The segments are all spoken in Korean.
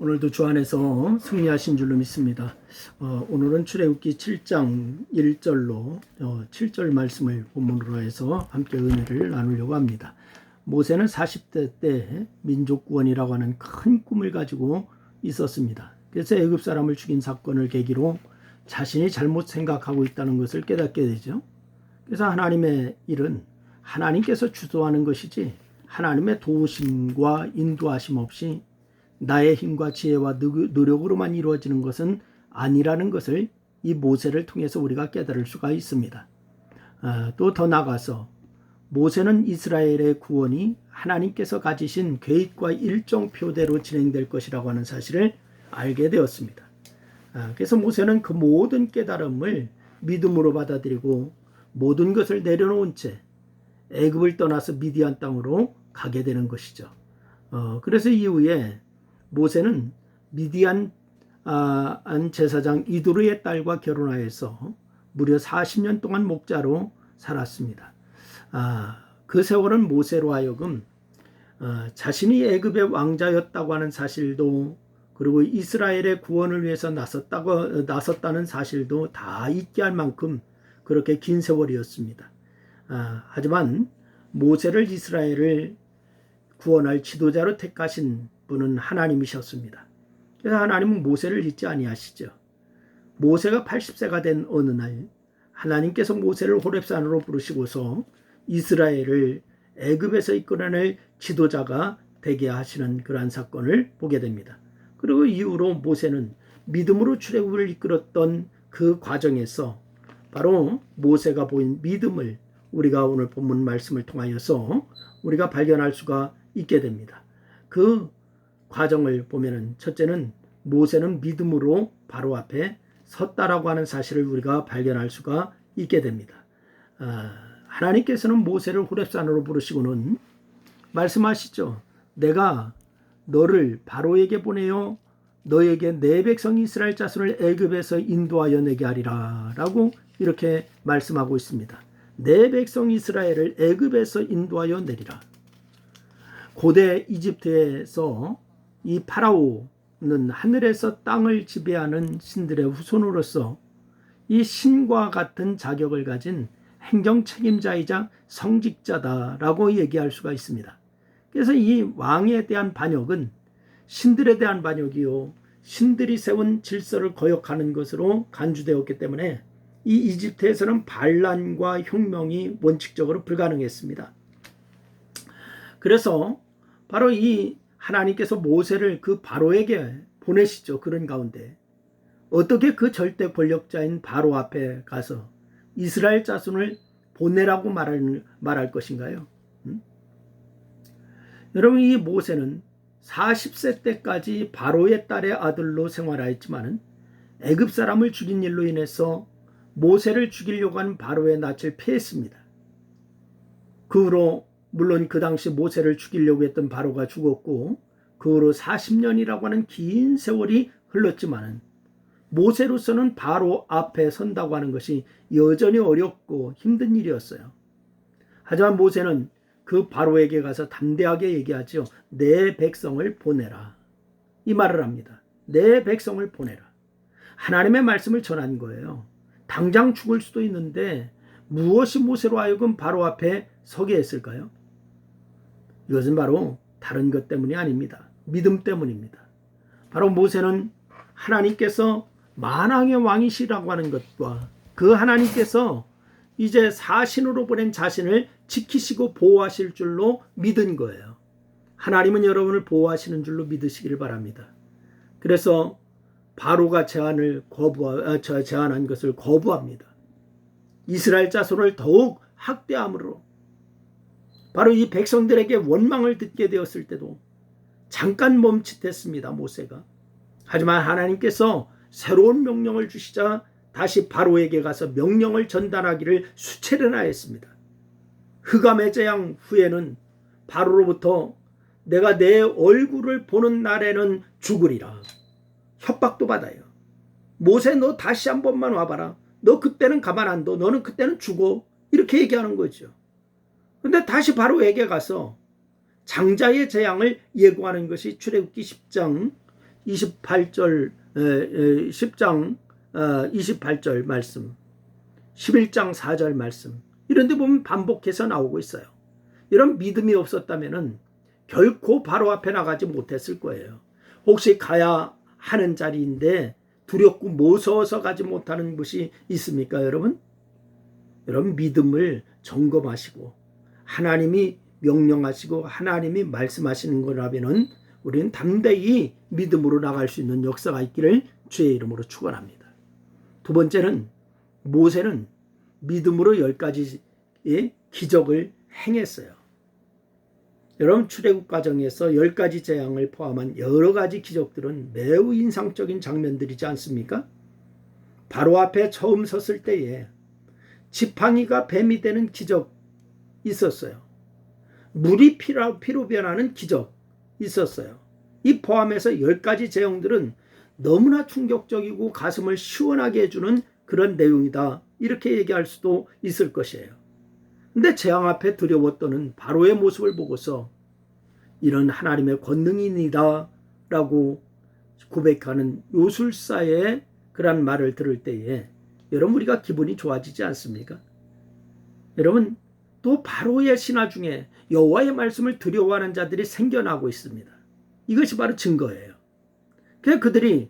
오늘도 주 안에서 승리하신 줄로 믿습니다. 오늘은 출애굽기 7장 1절로 7절 말씀을 본문으로 해서 함께 은혜를 나누려고 합니다. 모세는 40대 때 민족 구원이라고 하는 큰 꿈을 가지고 있었습니다. 그래서 애굽 사람을 죽인 사건을 계기로 자신이 잘못 생각하고 있다는 것을 깨닫게 되죠. 그래서 하나님의 일은 하나님께서 주도하는 것이지 하나님의 도우심과 인도하심 없이 나의 힘과 지혜와 노력으로만 이루어지는 것은 아니라는 것을 이 모세를 통해서 우리가 깨달을 수가 있습니다. 또 더 나아가서 모세는 이스라엘의 구원이 하나님께서 가지신 계획과 일정표대로 진행될 것이라고 하는 사실을 알게 되었습니다. 그래서 모세는 그 모든 깨달음을 믿음으로 받아들이고 모든 것을 내려놓은 채 애굽을 떠나서 미디안 땅으로 가게 되는 것이죠. 그래서 이후에 모세는 미디안 제사장 이도르의 딸과 결혼하여서 무려 40년 동안 목자로 살았습니다. 그 세월은 모세로 하여금 자신이 애굽의 왕자였다고 하는 사실도 그리고 이스라엘의 구원을 위해서 나섰다는 사실도 다 잊게 할 만큼 그렇게 긴 세월이었습니다. 하지만 모세를 이스라엘을 구원할 지도자로 택하신 분은 하나님이셨습니다. 그래서 하나님은 모세를 잊지 아니하시죠. 모세가 80세가 된 어느 날 하나님께서 모세를 호렙산으로 부르시고서 이스라엘을 애굽에서 이끌어낼 지도자가 되게 하시는 그러한 사건을 보게 됩니다. 그리고 이후로 모세는 믿음으로 출애굽을 이끌었던 그 과정에서 바로 모세가 보인 믿음을 우리가 오늘 본문 말씀을 통하여서 우리가 발견할 수가 있게 됩니다. 그 과정을 보면은 첫째는 모세는 믿음으로 바로 앞에 섰다라고 하는 사실을 우리가 발견할 수가 있게 됩니다. 하나님께서는 모세를 호렙산으로 부르시고는 말씀하시죠. 내가 너를 바로에게 보내어 너에게 내 백성 이스라엘 자손을 애굽에서 인도하여 내게 하리라 라고 이렇게 말씀하고 있습니다. 내 백성 이스라엘을 애굽에서 인도하여 내리라. 고대 이집트에서 이 파라오는 하늘에서 땅을 지배하는 신들의 후손으로서 이 신과 같은 자격을 가진 행정 책임자이자 성직자다라고 얘기할 수가 있습니다. 그래서 이 왕에 대한 반역은 신들에 대한 반역이요 신들이 세운 질서를 거역하는 것으로 간주되었기 때문에 이 이집트에서는 반란과 혁명이 원칙적으로 불가능했습니다. 그래서 바로 이 하나님께서 모세를 그 바로에게 보내시죠. 그런 가운데 어떻게 그 절대 권력자인 바로 앞에 가서 이스라엘 자손을 보내라고 말할 것인가요? 여러분, 이 모세는 40세 때까지 바로의 딸의 아들로 생활하였지만 애굽 사람을 죽인 일로 인해서 모세를 죽이려고 한 바로의 낯을 피했습니다. 그 후로 물론 그 당시 모세를 죽이려고 했던 바로가 죽었고 그 후로 40년이라고 하는 긴 세월이 흘렀지만 모세로서는 바로 앞에 선다고 하는 것이 여전히 어렵고 힘든 일이었어요. 하지만 모세는 그 바로에게 가서 담대하게 얘기하죠. 내 백성을 보내라. 이 말을 합니다. 내 백성을 보내라. 하나님의 말씀을 전한 거예요. 당장 죽을 수도 있는데 무엇이 모세로 하여금 바로 앞에 서게 했을까요? 이것은 바로 다른 것 때문이 아닙니다. 믿음 때문입니다. 바로 모세는 하나님께서 만왕의 왕이시라고 하는 것과 그 하나님께서 이제 사신으로 보낸 자신을 지키시고 보호하실 줄로 믿은 거예요. 하나님은 여러분을 보호하시는 줄로 믿으시길 바랍니다. 그래서 바로가 제안한 것을 거부합니다. 이스라엘 자손을 더욱 학대함으로 바로 이 백성들에게 원망을 듣게 되었을 때도 잠깐 멈칫했습니다. 모세가. 하지만 하나님께서 새로운 명령을 주시자 다시 바로에게 가서 명령을 전달하기를 수차례나 했습니다. 흑암의 재앙 후에는 바로로부터 내가 내 얼굴을 보는 날에는 죽으리라 협박도 받아요. 모세, 너 다시 한 번만 와봐라. 너 그때는 가만 안 둬. 너는 그때는 죽어. 이렇게 얘기하는 거죠. 그런데 다시 바로에게 가서 장자의 재앙을 예고하는 것이 출애굽기 10장 28절 10장 28절 말씀, 11장 4절 말씀, 이런 데 보면 반복해서 나오고 있어요. 이런 믿음이 없었다면 결코 바로 앞에 나가지 못했을 거예요. 혹시 가야 하는 자리인데 두렵고 무서워서 가지 못하는 것이 있습니까, 여러분? 여러분, 믿음을 점검하시고 하나님이 명령하시고 하나님이 말씀하시는 거라면 우리는 담대히 믿음으로 나갈 수 있는 역사가 있기를 주의 이름으로 축원합니다. 두 번째는 모세는 믿음으로 10가지의 기적을 행했어요. 여러분, 출애굽 과정에서 10가지 재앙을 포함한 여러 가지 기적들은 매우 인상적인 장면들이지 않습니까? 바로 앞에 처음 섰을 때에 지팡이가 뱀이 되는 기적 있었어요. 물이 피로 변하는 기적 있었어요. 이 포함해서 10가지 재앙들은 너무나 충격적이고 가슴을 시원하게 해주는 그런 내용이다, 이렇게 얘기할 수도 있을 것이에요. 근데 재앙 앞에 두려워 떠는 바로의 모습을 보고서 이런 하나님의 권능이니다 라고 고백하는 요술사의 그런 말을 들을 때에 여러분, 우리가 기분이 좋아지지 않습니까? 여러분, 또 바로의 신하 중에 여호와의 말씀을 두려워하는 자들이 생겨나고 있습니다. 이것이 바로 증거예요. 그래서 그들이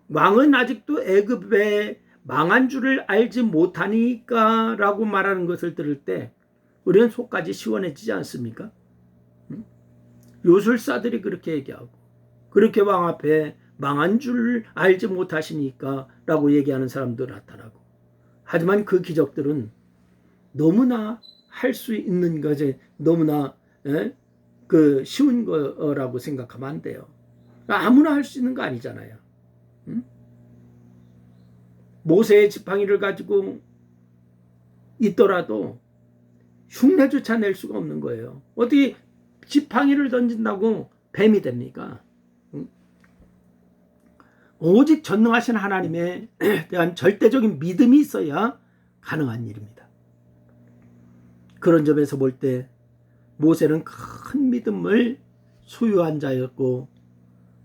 왕은 아직도 애굽에 망한 줄을 알지 못하니까 라고 말하는 것을 들을 때 우리는 속까지 시원해지지 않습니까? 요술사들이 그렇게 얘기하고, 그렇게 왕 앞에 망한 줄 알지 못하시니까 라고 얘기하는 사람도 나타나고, 하지만 그 기적들은 너무나 할 수 있는 것이 너무나 쉬운 거라고 생각하면 안 돼요. 아무나 할 수 있는 거 아니잖아요. 모세의 지팡이를 가지고 있더라도 흉내조차 낼 수가 없는 거예요. 어떻게 지팡이를 던진다고 뱀이 됩니까? 오직 전능하신 하나님에 대한 절대적인 믿음이 있어야 가능한 일입니다. 그런 점에서 볼 때 모세는 큰 믿음을 소유한 자였고,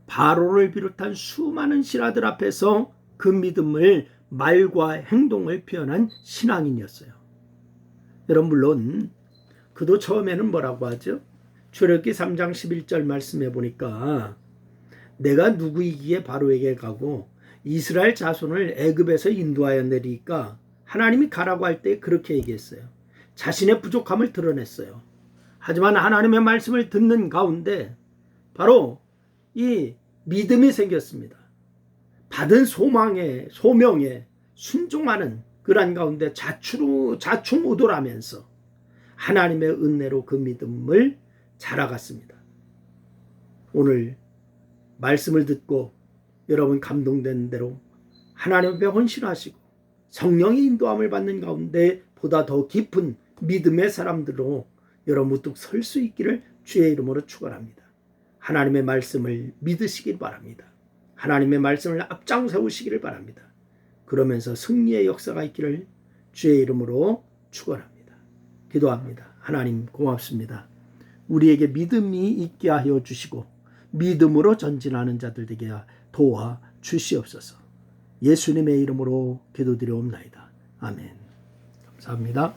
바로를 비롯한 수많은 신하들 앞에서 그 믿음을 말과 행동을 표현한 신앙인이었어요. 여러분, 물론 그도 처음에는 뭐라고 하죠? 출애굽기 3장 11절 말씀해 보니까 내가 누구이기에 바로에게 가고 이스라엘 자손을 애굽에서 인도하여 내리니까 하나님이 가라고 할 때 그렇게 얘기했어요. 자신의 부족함을 드러냈어요. 하지만 하나님의 말씀을 듣는 가운데 바로 이 믿음이 생겼습니다. 받은 소명에 순종하는 그런 가운데 자충우돌하면서 하나님의 은혜로 그 믿음을 자라갔습니다. 오늘 말씀을 듣고 여러분 감동된 대로 하나님 앞에 헌신하시고 성령의 인도함을 받는 가운데 보다 더 깊은 믿음의 사람들로 여러분 무뚝 설 수 있기를 주의 이름으로 축원합니다. 하나님의 말씀을 믿으시길 바랍니다. 하나님의 말씀을 앞장 세우시기를 바랍니다. 그러면서 승리의 역사가 있기를 주의 이름으로 축원합니다. 기도합니다. 하나님, 고맙습니다. 우리에게 믿음이 있게 하여 주시고 믿음으로 전진하는 자들 되게 도와 주시옵소서. 예수님의 이름으로 기도드리옵나이다. 아멘. 감사합니다.